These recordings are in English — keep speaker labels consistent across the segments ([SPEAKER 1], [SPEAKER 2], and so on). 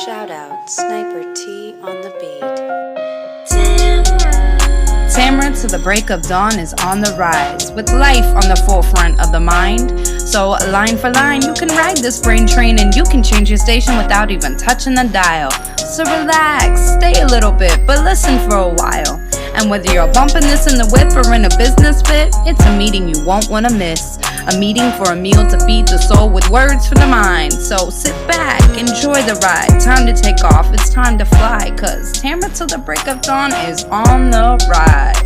[SPEAKER 1] Shout out Sniper T on the beat.
[SPEAKER 2] Tamara to the break of dawn is on the rise, with life on the forefront of the mind. So line for line, you can ride this brain train and you can change your station without even touching the dial. So relax, stay a little bit, but listen for a while. And whether you're bumping this in the whip or in a business fit, it's a meeting you won't want to miss. A meeting for a meal to feed the soul with words for the mind. So sit back, enjoy the ride. Time to take off, it's time to fly. Cause Tamara till the break of dawn is on the rise.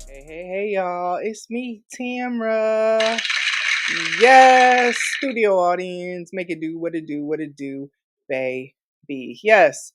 [SPEAKER 3] Hey, y'all. It's me, Tamara. Yes, studio audience. Make it do what it do, baby. Yes.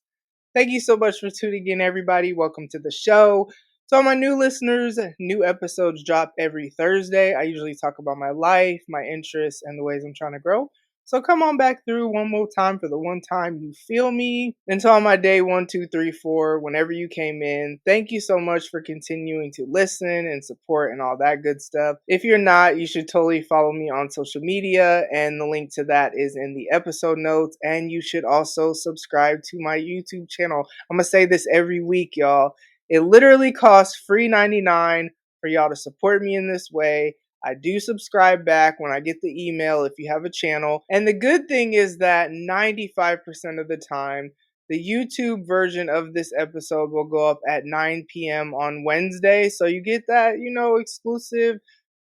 [SPEAKER 3] Thank you so much for tuning in, everybody. Welcome to the show. To all my new listeners, new episodes drop every Thursday. I usually talk about my life, my interests, and the ways I'm trying to grow. So come on back through one more time for the one time you feel me. And to all my day 1, 2, 3, 4, whenever you came in, thank you so much for continuing to listen and support and all that good stuff. If you're not, you should totally follow me on social media, and the link to that is in the episode notes. And you should also subscribe to my YouTube channel. I'm going to say this every week, y'all. It literally costs free $99 for y'all to support me in this way. I do subscribe back when I get the email if you have a channel. And the good thing is that 95% of the time, the YouTube version of this episode will go up at 9 p.m. on Wednesday. So you get that, exclusive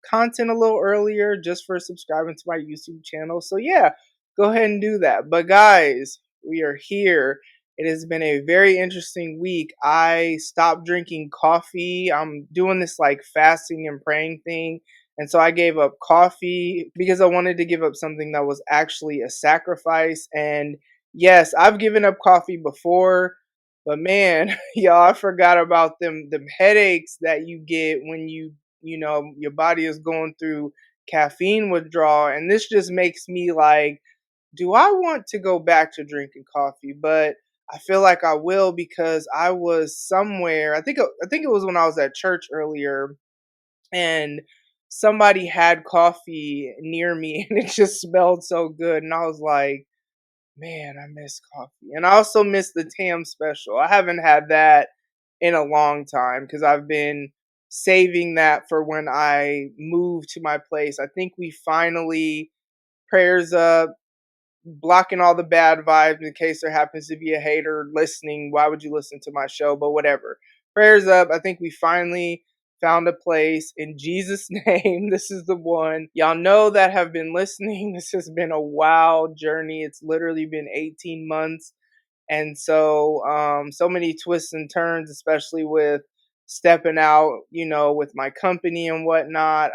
[SPEAKER 3] content a little earlier just for subscribing to my YouTube channel. So yeah, go ahead and do that. But guys, we are here. It has been a very interesting week. I stopped drinking coffee. I'm doing this like fasting and praying thing. And so I gave up coffee because I wanted to give up something that was actually a sacrifice. And yes, I've given up coffee before, but man, y'all, I forgot about them headaches that you get when your body is going through caffeine withdrawal. And this just makes me like, do I want to go back to drinking coffee? But I feel like I will because I was somewhere. I think it was when I was at church earlier, and somebody had coffee near me, and it just smelled so good, and I was like, man, I miss coffee, and I also miss the Tam special. I haven't had that in a long time because I've been saving that for when I move to my place. I think we finally prayers up, blocking all the bad vibes in case there happens to be a hater listening. Why would you listen to my show? But whatever. Prayers up. I think we finally found a place in Jesus' name. This is the one. Y'all know that have been listening. This has been a wild journey. It's literally been 18 months. And so many twists and turns, especially with stepping out, with my company and whatnot.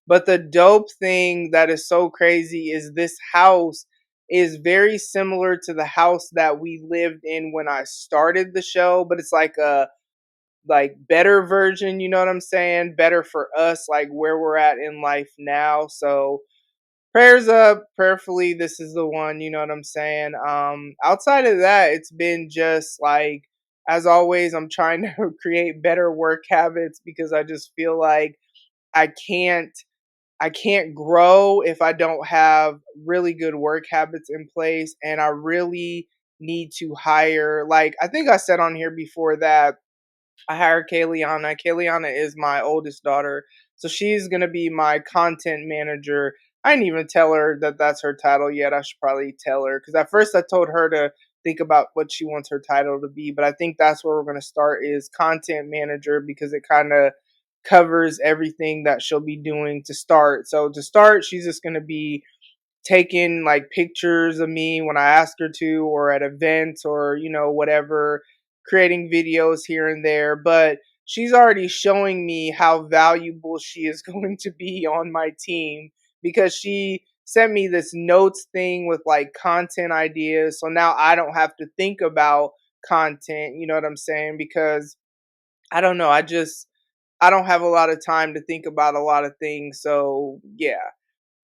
[SPEAKER 3] But the dope thing that is so crazy is this house is very similar to the house that we lived in when I started the show, but it's like a better version, you know what I'm saying? Better for us, like where we're at in life now. So prayers up, prayerfully this is the one, you know what I'm saying? Outside of that, it's been just like, as always, I'm trying to create better work habits because I just feel like I can't grow if I don't have really good work habits in place. And I really need to hire, like, I think I said on here before that I hired Kayliana. Kayliana is my oldest daughter. So she's going to be my content manager. I didn't even tell her that that's her title yet. I should probably tell her because at first I told her to think about what she wants her title to be. But I think that's where we're going to start is content manager because it kind of covers everything that she'll be doing to start. So to start, she's just going to be taking like pictures of me when I ask her to or at events or, whatever, creating videos here and there. But she's already showing me how valuable she is going to be on my team because she sent me this notes thing with like content ideas. So now I don't have to think about content, you know what I'm saying? Because I don't know, I don't have a lot of time to think about a lot of things. So yeah.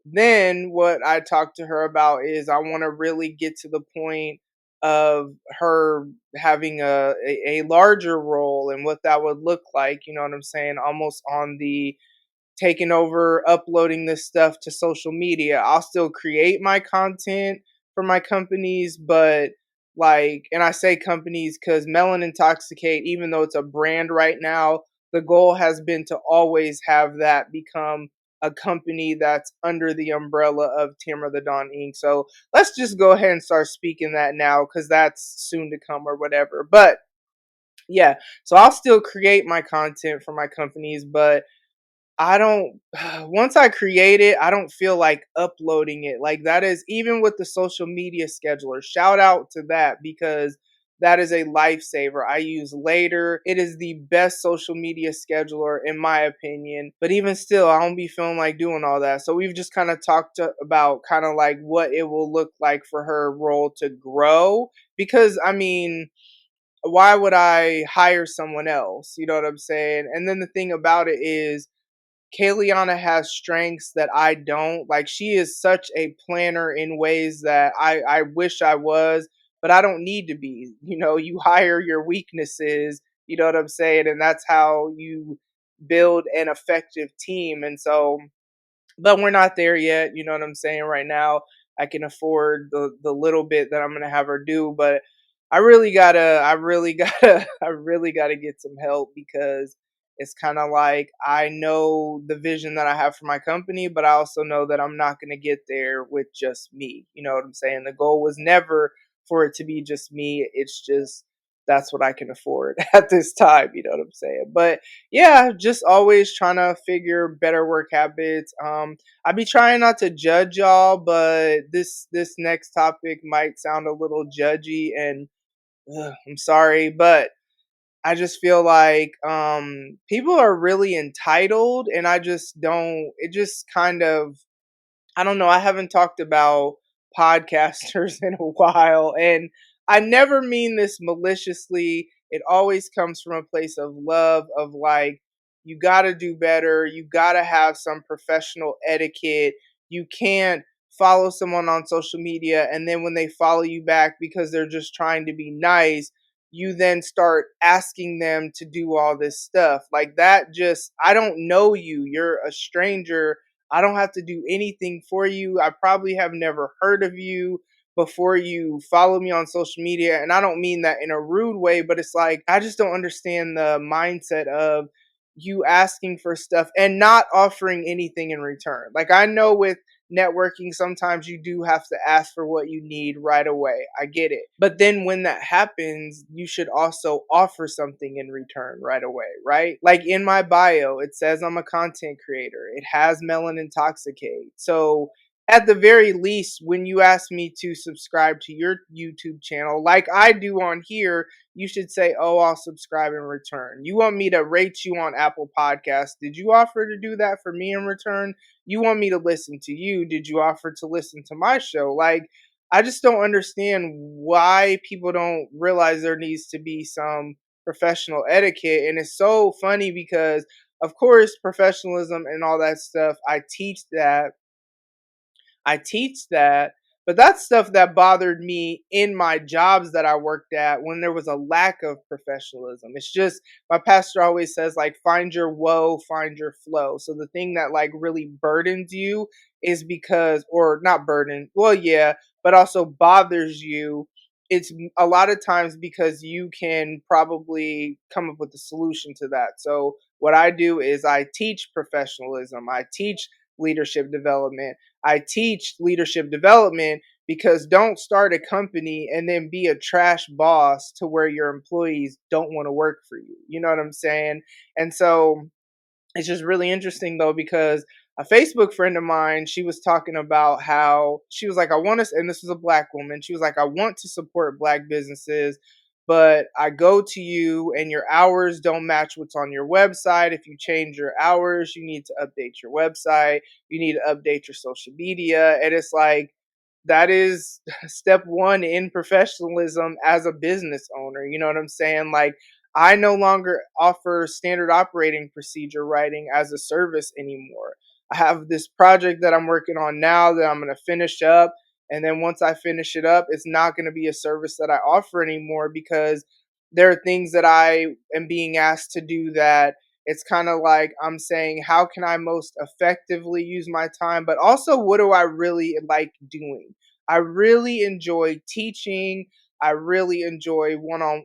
[SPEAKER 3] Then what I talked to her about is I want to really get to the point of her having a larger role and what that would look like. You know what I'm saying? Almost on the taking over, uploading this stuff to social media. I'll still create my content, for my companies, but like, and I say companies because Melon Intoxicate, even though it's a brand right now, the goal has been to always have that become a company that's under the umbrella of Tamara the Dawn Inc. So let's just go ahead and start speaking that now because that's soon to come or whatever. But yeah, so I'll still create my content for my companies, but I don't, once I create it, I don't feel like uploading it. Like that is even with the social media scheduler. Shout out to that because that is a lifesaver. I use Later. It is the best social media scheduler in my opinion. But even still, I don't be feeling like doing all that. So we've just kind of talked about kind of like what it will look like for her role to grow. Because I mean, why would I hire someone else? You know what I'm saying? And then the thing about it is Kaliana has strengths that I don't. Like she is such a planner in ways that I wish I was, but I don't need to be. You know, you hire your weaknesses, you know what I'm saying? And that's how you build an effective team. And so but we're not there yet. You know what I'm saying? Right now, I can afford the little bit that I'm gonna have her do, but I really gotta get some help because it's kind of like I know the vision that I have for my company, but I also know that I'm not gonna get there with just me. You know what I'm saying? The goal was never for it to be just me. It's just that's what I can afford at this time. You know what I'm saying? But yeah, just always trying to figure better work habits. I be trying not to judge y'all, but this next topic might sound a little judgy, and I'm sorry, but I just feel like people are really entitled, and I just don't. It just kind of I don't know. I haven't talked about podcasters in a while, and I never mean this maliciously. It always comes from a place of love, of like, you got to do better. You got to have some professional etiquette. You can't follow someone on social media, and then when they follow you back because they're just trying to be nice, you then start asking them to do all this stuff. Like that, just, I don't know you. You're a stranger. I don't have to do anything for you. I probably have never heard of you before you follow me on social media. And I don't mean that in a rude way, but it's like, I just don't understand the mindset of you asking for stuff and not offering anything in return. Like, I know with networking, sometimes you do have to ask for what you need right away. I get it. But then when that happens, you should also offer something in return right away, right? Like in my bio, it says I'm a content creator. It has Melon Intoxicate. So at the very least, when you ask me to subscribe to your YouTube channel, like I do on here, you should say, oh, I'll subscribe in return. You want me to rate you on Apple Podcasts. Did you offer to do that for me in return? You want me to listen to you. Did you offer to listen to my show? Like, I just don't understand why people don't realize there needs to be some professional etiquette. And it's so funny because, of course, professionalism and all that stuff, I teach that, but that's stuff that bothered me in my jobs that I worked at when there was a lack of professionalism. It's just my pastor always says like find your woe, find your flow. So the thing that like really burdens you is because or not burden, well yeah, but also bothers you. It's a lot of times because you can probably come up with a solution to that. So what I do is I teach professionalism. I teach leadership development. I teach leadership development because don't start a company and then be a trash boss to where your employees don't want to work for you. You know what I'm saying? And so it's just really interesting though because a Facebook friend of mine, she was talking about how she was like, I want to, and this was a black woman. She was like, I want to support black businesses, but I go to you and your hours don't match what's on your website. If you change your hours, you need to update your website. You need to update your social media. And it's like, that is step one in professionalism as a business owner. You know what I'm saying? Like, I no longer offer standard operating procedure writing as a service anymore. I have this project that I'm working on now that I'm going to finish up. And then once I finish it up, it's not going to be a service that I offer anymore because there are things that I am being asked to do that it's kind of like I'm saying, how can I most effectively use my time? But also, what do I really like doing? I really enjoy teaching. I really enjoy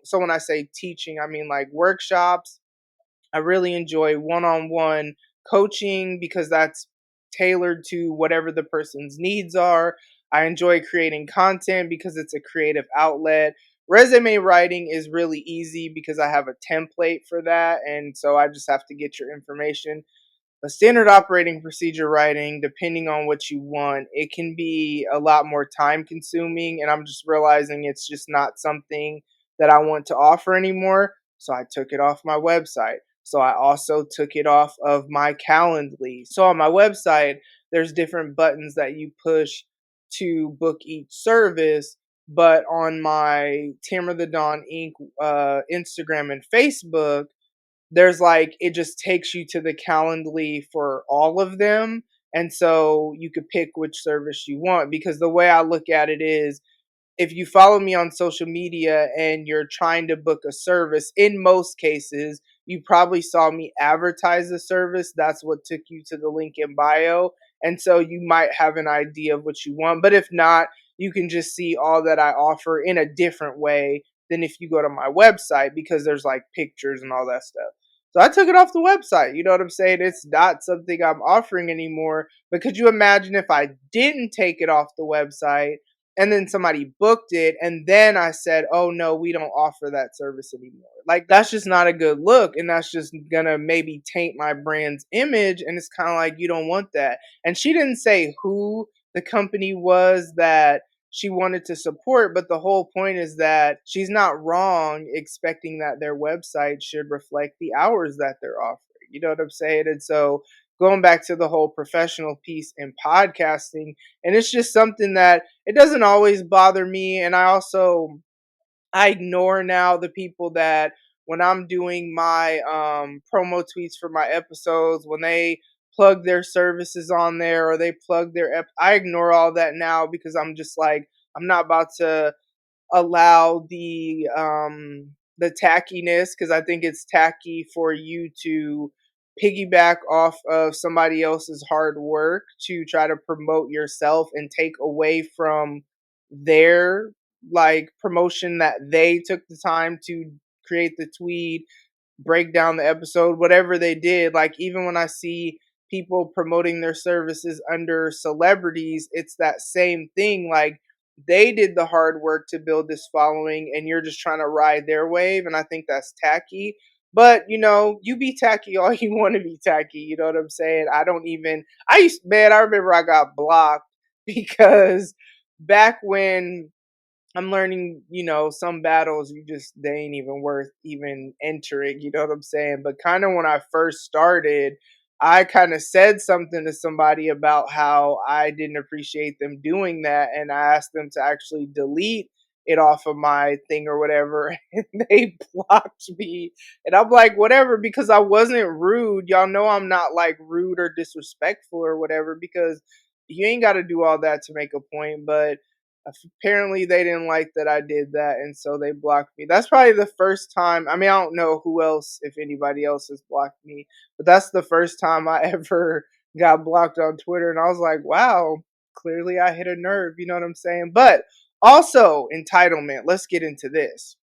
[SPEAKER 3] so when I say teaching, I mean like workshops. I really enjoy one-on-one coaching because that's tailored to whatever the person's needs are. I enjoy creating content because it's a creative outlet. Resume writing is really easy because I have a template for that, and so I just have to get your information. A standard operating procedure writing, depending on what you want, it can be a lot more time consuming. And I'm just realizing it's just not something that I want to offer anymore. So I took it off my website. So I also took it off of my Calendly. So on my website, there's different buttons that you push to book each service. But on my Tamara the Dawn Inc. Instagram and Facebook, there's like it just takes you to the Calendly for all of them. And so you could pick which service you want, because the way I look at it is, if you follow me on social media and you're trying to book a service, in most cases, you probably saw me advertise the service. That's what took you to the link in bio. And so you might have an idea of what you want. But if not, you can just see all that I offer in a different way than if you go to my website, because there's like pictures and all that stuff. So I took it off the website. You know what I'm saying? It's not something I'm offering anymore. But could you imagine if I didn't take it off the website and then somebody booked it and then I said, oh no, we don't offer that service anymore? Like, that's just not a good look, and that's just gonna maybe taint my brand's image. And it's kind of like, you don't want that. And she didn't say who the company was that she wanted to support, but the whole point is that she's not wrong expecting that their website should reflect the hours that they're offering. You know what I'm saying? And so going back to the whole professional piece in podcasting, and it's just something that it doesn't always bother me. And I ignore now the people that, when I'm doing my promo tweets for my episodes, when they plug their services on there or they plug I ignore all that now, because I'm just like, I'm not about to allow the tackiness, because I think it's tacky for you to piggyback off of somebody else's hard work to try to promote yourself and take away from their like promotion that they took the time to create the tweet, break down the episode, whatever they did. Like, even when I see people promoting their services under celebrities, it's that same thing. Like, they did the hard work to build this following and you're just trying to ride their wave. And I think that's tacky. But, you be tacky all you want to be tacky. You know what I'm saying? Man, I remember I got blocked because back when I'm learning, some battles they ain't even worth even entering, you know what I'm saying? But kind of when I first started, I kind of said something to somebody about how I didn't appreciate them doing that, and I asked them to actually delete it off of my thing or whatever, and they blocked me. And I'm like, whatever, because I wasn't rude. Y'all know I'm not like rude or disrespectful or whatever, because you ain't got to do all that to make a point. But apparently they didn't like that I did that, and so they blocked me. That's probably the first time. I mean, I don't know who else, if anybody else has blocked me, but that's the first time I ever got blocked on Twitter, and I was like, wow, clearly I hit a nerve, you know what I'm saying? But also, entitlement. Let's get into this.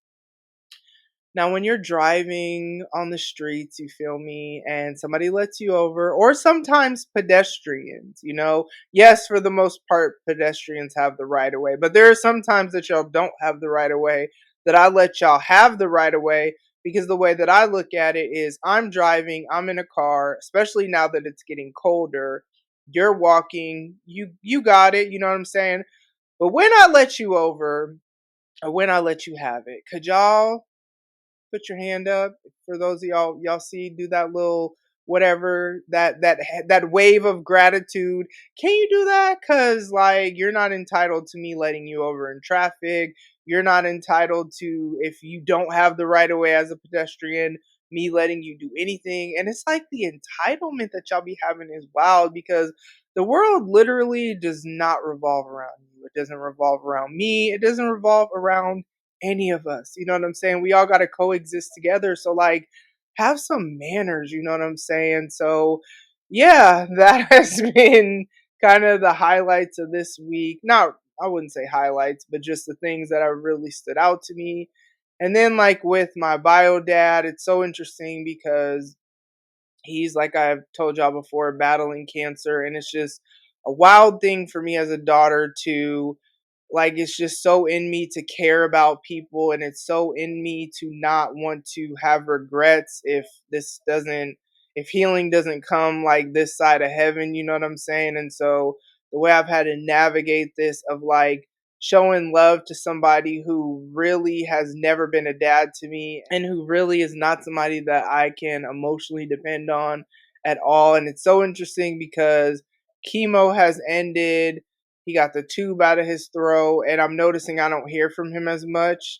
[SPEAKER 3] Now, when you're driving on the streets, you feel me, and somebody lets you over, or sometimes pedestrians, yes, for the most part, pedestrians have the right of way, but there are some times that y'all don't have the right of way, that I let y'all have the right of way, because the way that I look at it is, I'm driving, I'm in a car, especially now that it's getting colder, you're walking, you got it, you know what I'm saying? But when I let you over, or when I let you have it, could y'all put your hand up? For those of y'all see, do that little whatever, that wave of gratitude. Can you do that? Cause like, you're not entitled to me letting you over in traffic. You're not entitled to, if you don't have the right of way as a pedestrian, me letting you do anything. And it's like, the entitlement that y'all be having is wild, because the world literally does not revolve around you. It doesn't revolve around me. It doesn't revolve around any of us. You know what I'm saying? We all got to coexist together. So, like, have some manners. You know what I'm saying? So, yeah, that has been kind of the highlights of this week. Not I wouldn't say highlights, but just the things that have really stood out to me. And then like with my bio dad, it's so interesting because he's, like I've told y'all before, battling cancer, and it's just a wild thing for me as a daughter to, like, it's just so in me to care about people, and it's so in me to not want to have regrets if if healing doesn't come like this side of heaven, you know what I'm saying? And so the way I've had to navigate this of like showing love to somebody who really has never been a dad to me and who really is not somebody that I can emotionally depend on at all. And it's so interesting because chemo has ended. He got the tube out of his throat, and I'm noticing I don't hear from him as much.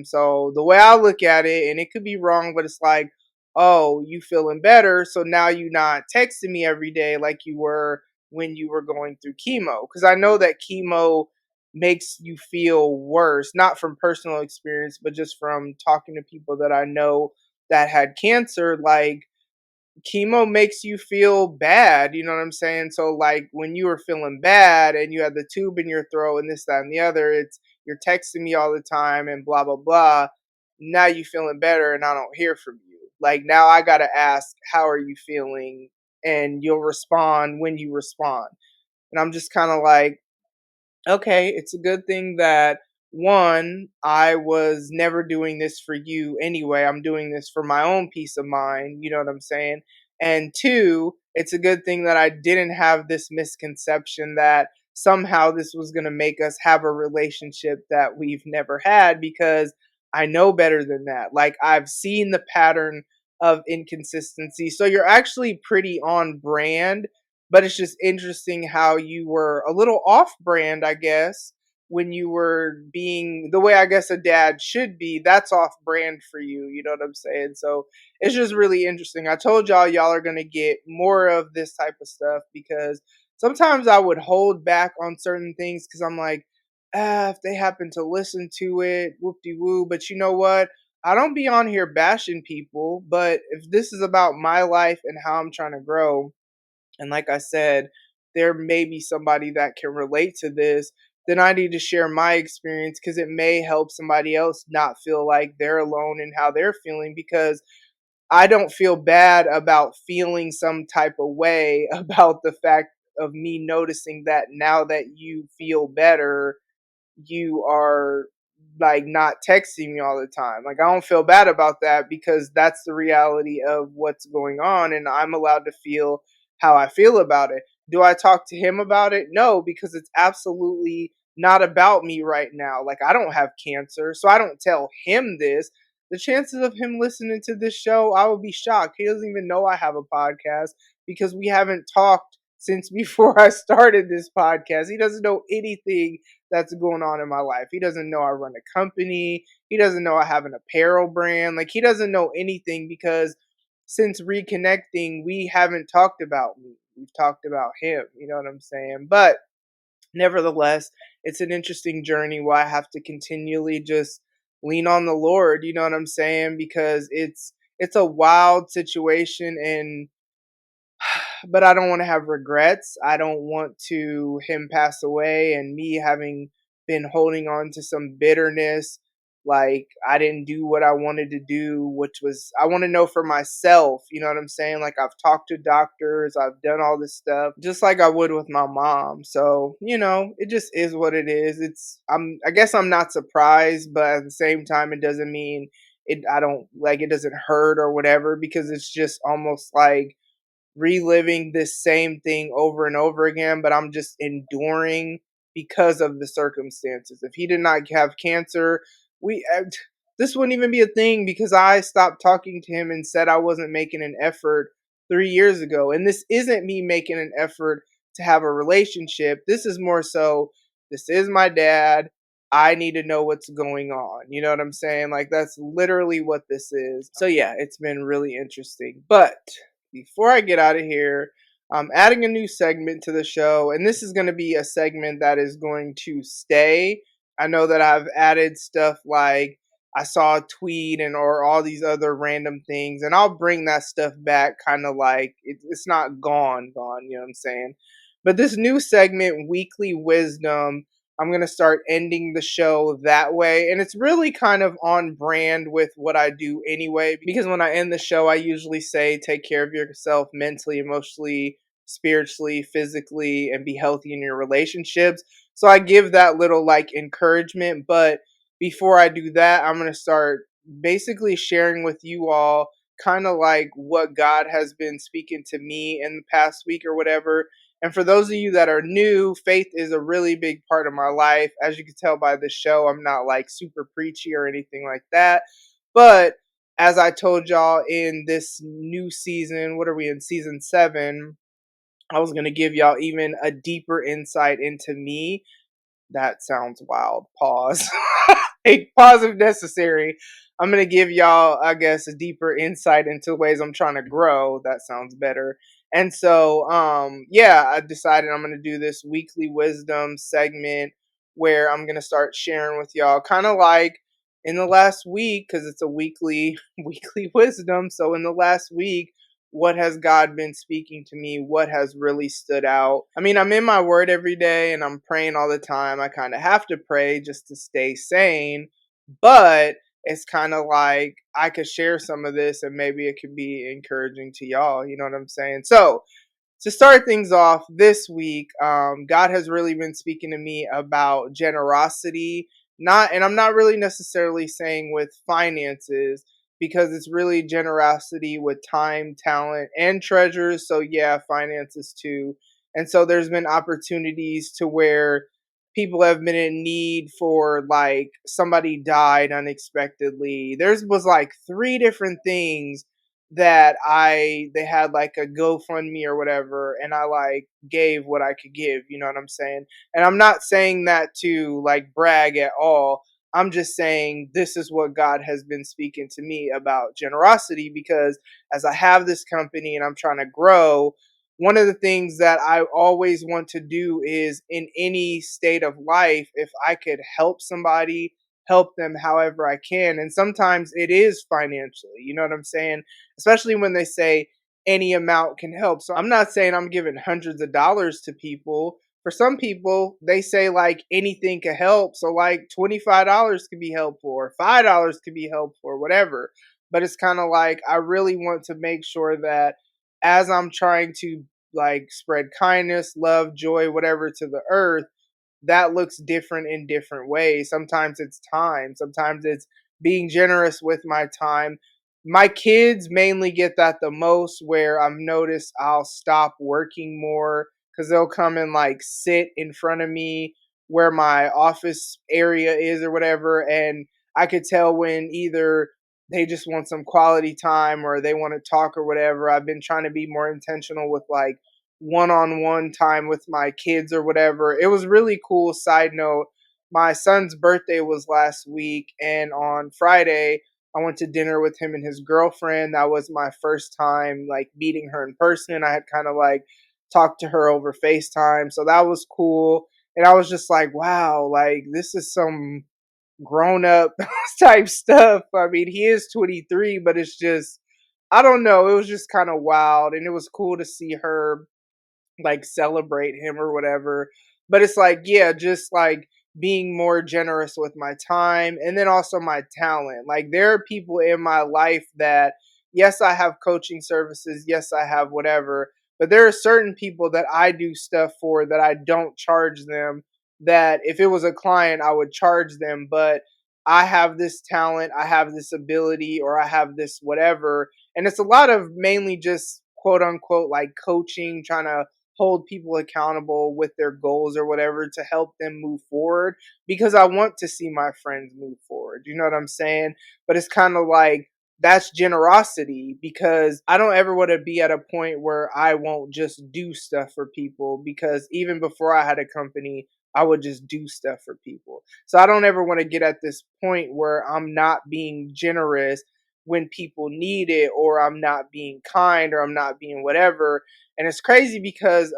[SPEAKER 3] So the way I look at it, and it could be wrong, but it's like, oh, you feeling better, so now you not texting me every day like you were when you were going through chemo. Because I know that chemo makes you feel worse, not from personal experience, but just from talking to people that I know that had cancer. Like, chemo makes you feel bad, you know what I'm saying? So like when you were feeling bad and you had the tube in your throat and this, that, and the other, it's you're texting me all the time and blah blah blah. Now you feeling better and I don't hear from you. Like now I gotta ask, how are you feeling? And you'll respond when you respond. And I'm just kind of like, okay, it's a good thing that one, I was never doing this for you anyway. I'm doing this for my own peace of mind. You know what I'm saying? And two, it's a good thing that I didn't have this misconception that somehow this was going to make us have a relationship that we've never had because I know better than that. Like, I've seen the pattern of inconsistency. So you're actually pretty on brand, but it's just interesting how you were a little off brand, I guess, when you were being the way I guess a dad should be. That's off brand for you. You know what I'm saying? So it's just really interesting. I told y'all are going to get more of this type of stuff because sometimes I would hold back on certain things because I'm like, if they happen to listen to it, whoop de woo. But you know what? I don't be on here bashing people, but if this is about my life and how I'm trying to grow, and like I said, there may be somebody that can relate to this, then I need to share my experience because it may help somebody else not feel like they're alone in how they're feeling. Because I don't feel bad about feeling some type of way about the fact of me noticing that now that you feel better, you are like not texting me all the time. Like, I don't feel bad about that because that's the reality of what's going on and I'm allowed to feel how I feel about it. Do I talk to him about it? No, because it's absolutely not about me right now. Like, I don't have cancer, so I don't tell him this. The chances of him listening to this show, I would be shocked. He doesn't even know I have a podcast because we haven't talked since before I started this podcast. He doesn't know anything that's going on in my life. He doesn't know I run a company. He doesn't know I have an apparel brand. Like, he doesn't know anything because since reconnecting, we haven't talked about me. We've talked about him. You know what I'm saying? But nevertheless, it's an interesting journey where I have to continually just lean on the Lord. You know what I'm saying? Because it's a wild situation, and but I don't want to have regrets. I don't want to him pass away and me having been holding on to some bitterness. Like, I didn't do what I wanted to do, which was I want to know for myself. You know what I'm saying? Like, I've talked to doctors, I've done all this stuff, just like I would with my mom. So, it just is what it is. I guess I'm not surprised, but at the same time, it doesn't mean I don't like it doesn't hurt or whatever, because it's just almost like reliving this same thing over and over again, but I'm just enduring because of the circumstances. If he did not have cancer, we this wouldn't even be a thing because I stopped talking to him and said I wasn't making an effort 3 years ago. And this isn't me making an effort to have a relationship. This is more so, this is my dad. I need to know what's going on. You know what I'm saying? Like, that's literally what this is. So yeah, it's been really interesting. But before I get out of here, I'm adding a new segment to the show, and this is going to be a segment that is going to stay. I know that I've added stuff like I saw a tweet and or all these other random things, and I'll bring that stuff back, kind of like it's not gone, you know what I'm saying? But this new segment, Weekly Wisdom, I'm going to start ending the show that way. And it's really kind of on brand with what I do anyway, because when I end the show, I usually say, take care of yourself mentally, emotionally, spiritually, physically, and be healthy in your relationships. So I give that little like encouragement. But before I do that, I'm going to start basically sharing with you all kind of like what God has been speaking to me in the past week or whatever. And for those of you that are new, faith is a really big part of my life. As you can tell by the show, I'm not like super preachy or anything like that. But as I told y'all in this new season, what are we in, season 7? I was going to give y'all even a deeper insight into me. That sounds wild. Pause. A pause if necessary. I'm going to give y'all, I guess, a deeper insight into ways I'm trying to grow. That sounds better. And so, yeah, I decided I'm going to do this weekly wisdom segment where I'm going to start sharing with y'all kind of like in the last week, because it's a weekly wisdom. So in the last week, what has God been speaking to me? What has really stood out? I mean, I'm in my word every day and I'm praying all the time. I kind of have to pray just to stay sane, but it's kind of like I could share some of this and maybe it could be encouraging to y'all. You know what I'm saying? So, to start things off this week, God has really been speaking to me about generosity. And I'm not really necessarily saying with finances, because it's really generosity with time, talent, and treasures. So yeah, finances too. And so there's been opportunities to where people have been in need for like somebody died unexpectedly. There was like 3 different things that they had like a GoFundMe or whatever, and I like gave what I could give, you know what I'm saying? And I'm not saying that to like brag at all. I'm just saying this is what God has been speaking to me about generosity, because as I have this company and I'm trying to grow, one of the things that I always want to do is in any state of life, if I could help somebody, help them however I can. And sometimes it is financially, you know what I'm saying? Especially when they say any amount can help. So I'm not saying I'm giving hundreds of dollars to people. For some people, they say like anything can help. So like $25 could be helpful, or $5 could be helpful, or whatever. But it's kind of like I really want to make sure that as I'm trying to like spread kindness, love, joy, whatever to the earth, that looks different in different ways. Sometimes it's time, sometimes it's being generous with my time. My kids mainly get that the most, where I've noticed I'll stop working more because they'll come and like sit in front of me where my office area is or whatever. And I could tell when either they just want some quality time or they want to talk or whatever. I've been trying to be more intentional with like one-on-one time with my kids or whatever. It was really cool. Side note, my son's birthday was last week, and on Friday I went to dinner with him and his girlfriend. That was my first time like meeting her in person. I had kind of like talked to her over FaceTime, so that was cool. And I was just like, wow, like this is some grown up type stuff. I mean, he is 23, but it's just, I don't know, it was just kind of wild, and it was cool to see her like celebrate him or whatever. But it's like, yeah, just like being more generous with my time and then also my talent. Like there are people in my life that, yes, I have coaching services, yes, I have whatever, but there are certain people that I do stuff for that I don't charge them, that if it was a client I would charge them, but I have this talent, I have this ability, or I have this whatever. And it's a lot of mainly just quote unquote like coaching, trying to hold people accountable with their goals or whatever to help them move forward, because I want to see my friends move forward. You know what I'm saying? But it's kind of like that's generosity, because I don't ever want to be at a point where I won't just do stuff for people, because even before I had a company, I would just do stuff for people. So I don't ever want to get at this point where I'm not being generous when people need it, or I'm not being kind, or I'm not being whatever. And it's crazy because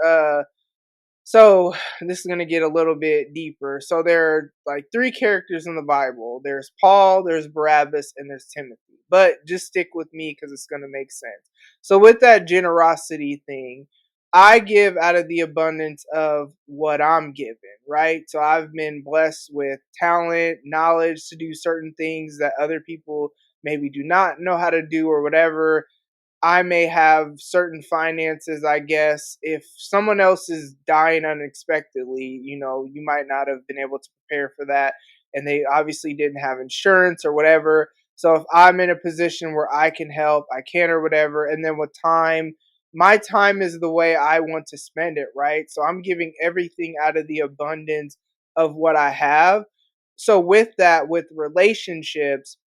[SPEAKER 3] so this is going to get a little bit deeper. So there are like 3 characters in the Bible. There's Paul, there's Barabbas, and there's Timothy. But just stick with me because it's going to make sense. So with that generosity thing, I give out of the abundance of what I'm given, right? So I've been blessed with talent, knowledge to do certain things that other people maybe do not know how to do or whatever. I may have certain finances, I guess. If someone else is dying unexpectedly, you might not have been able to prepare for that. And they obviously didn't have insurance or whatever. So if I'm in a position where I can help, I can or whatever. And then with time, my time is the way I want to spend it, right? So I'm giving everything out of the abundance of what I have. So with that, with relationships,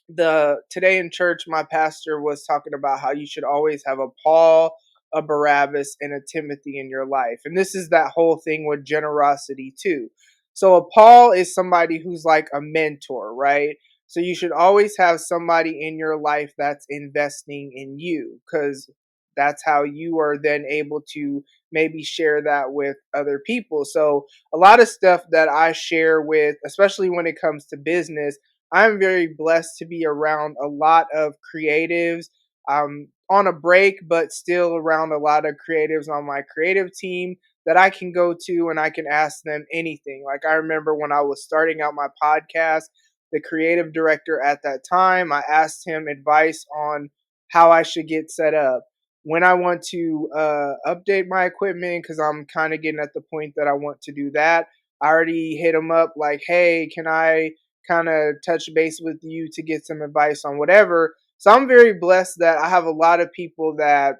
[SPEAKER 3] the today in church my pastor was talking about how you should always have a Paul, a Barabbas, and a Timothy in your life. And this is that whole thing with generosity too. So a Paul is somebody who's like a mentor, right? So you should always have somebody in your life that's investing in you, because that's how you are then able to maybe share that with other people. So a lot of stuff that I share with, especially when it comes to business, I'm very blessed to be around a lot of creatives. On a break, but still around a lot of creatives on my creative team that I can go to and I can ask them anything. Like I remember when I was starting out my podcast, the creative director at that time, I asked him advice on how I should get set up. When I want to update my equipment, because I'm kind of getting at the point that I want to do that, I already hit him up like, hey, can I kind of touch base with you to get some advice on whatever. So I'm very blessed that I have a lot of people that,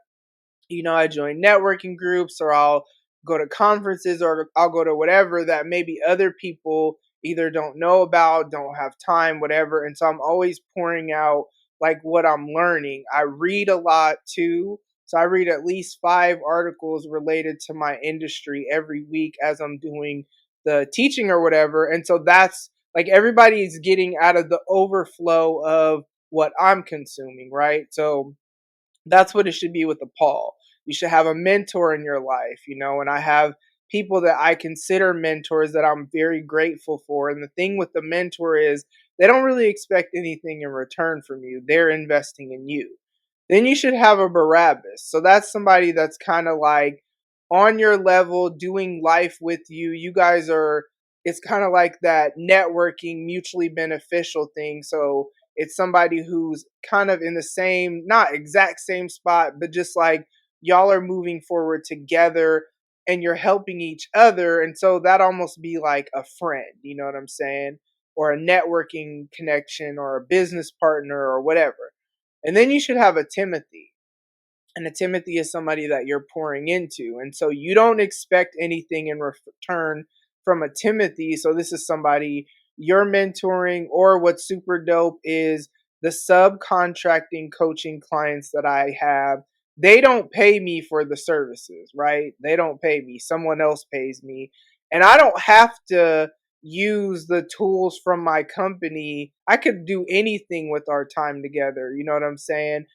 [SPEAKER 3] I join networking groups, or I'll go to conferences, or I'll go to whatever that maybe other people either don't know about, don't have time, whatever. And so I'm always pouring out like what I'm learning. I read a lot too. So I read at least 5 articles related to my industry every week as I'm doing the teaching or whatever. And so that's like everybody's getting out of the overflow of what I'm consuming, right? So that's what it should be with the Paul. You should have a mentor in your life, and I have people that I consider mentors that I'm very grateful for. And the thing with the mentor is they don't really expect anything in return from you. They're investing in you. Then you should have a Barabbas. So that's somebody that's kind of like on your level, doing life with you. You guys are, it's kind of like that networking, mutually beneficial thing. So it's somebody who's kind of in the same, not exact same spot, but just like y'all are moving forward together and you're helping each other. And so that almost be like a friend, you know what I'm saying? Or a networking connection or a business partner or whatever. And then you should have a Timothy. And a Timothy is somebody that you're pouring into. And so you don't expect anything in return from a Timothy. So this is somebody you're mentoring, or what's super dope is the subcontracting coaching clients that I have. They don't pay me for the services, right? They don't pay me. Someone else pays me. And I don't have to use the tools from my company. I could do anything with our time together. You know what I'm saying?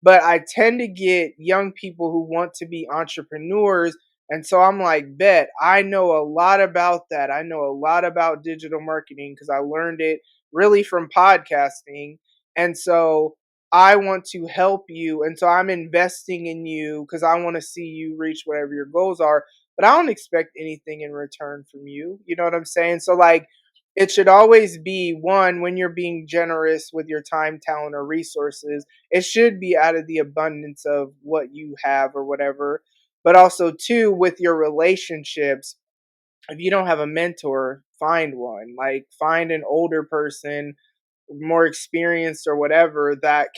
[SPEAKER 3] But I tend to get young people who want to be entrepreneurs. And so I'm like, bet, I know a lot about that. I know a lot about digital marketing because I learned it really from podcasting. And so I want to help you. And so I'm investing in you because I want to see you reach whatever your goals are. But I don't expect anything in return from you. You know what I'm saying? So, like, it should always be one, when you're being generous with your time, talent, or resources, it should be out of the abundance of what you have or whatever. But also, two, with your relationships, if you don't have a mentor, find one. Like, find an older person, more experienced or whatever, that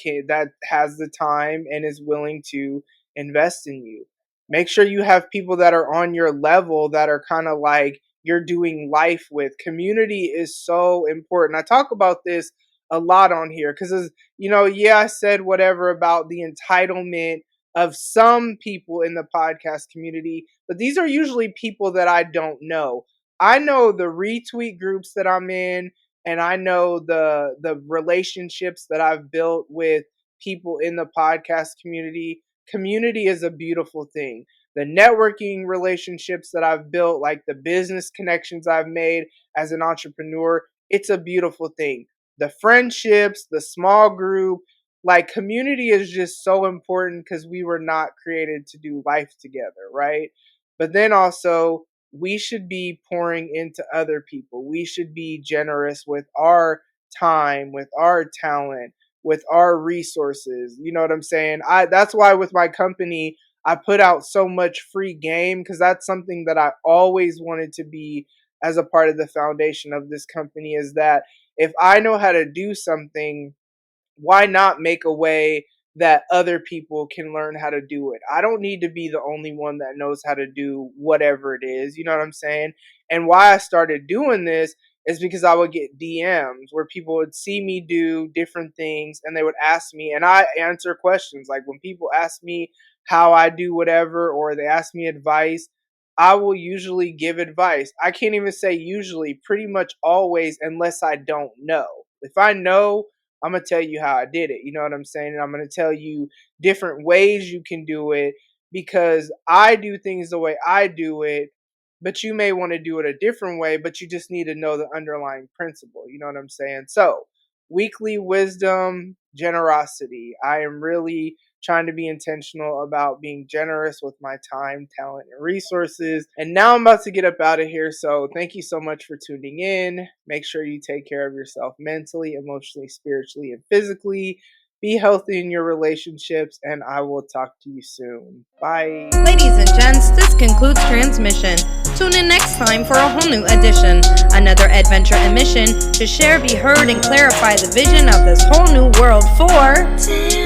[SPEAKER 3] has the time and is willing to invest in you. Make sure you have people that are on your level that are kind of like you're doing life with. Community is so important. I talk about this a lot on here because, yeah, I said whatever about the entitlement of some people in the podcast community, but these are usually people that I don't know. I know the retweet groups that I'm in, and I know the relationships that I've built with people in the podcast community. Community is a beautiful thing. The networking relationships that I've built, like the business connections I've made as an entrepreneur, it's a beautiful thing. The friendships, the small group, Like, community is just so important because we were not created to do life together, right? But then also, we should be pouring into other people. We should be generous with our time, with our talent, with our resources. You know what I'm saying? That's why with my company, I put out so much free game because that's something that I always wanted to be as a part of the foundation of this company, is that if I know how to do something, why not make a way that other people can learn how to do it? I don't need to be the only one that knows how to do whatever it is. You know what I'm saying? And why I started doing this is because I would get DMs where people would see me do different things and they would ask me, and I answer questions. Like, when people ask me how I do whatever, or they ask me advice, I will usually give advice. I can't even say usually, pretty much always, unless I don't know. If I know, I'm going to tell you how I did it. You know what I'm saying? And I'm going to tell you different ways you can do it, because I do things the way I do it, but you may want to do it a different way, but you just need to know the underlying principle. You know what I'm saying? So, weekly wisdom, generosity. I am really trying to be intentional about being generous with my time, talent, and resources. And now I'm about to get up out of here. So thank you so much for tuning in. Make sure you take care of yourself mentally, emotionally, spiritually, and physically. Be healthy in your relationships, and I will talk to you soon. Bye.
[SPEAKER 2] Ladies and gents, this concludes transmission. Tune in next time for a whole new edition. Another adventure and mission to share, be heard, and clarify the vision of this whole new world for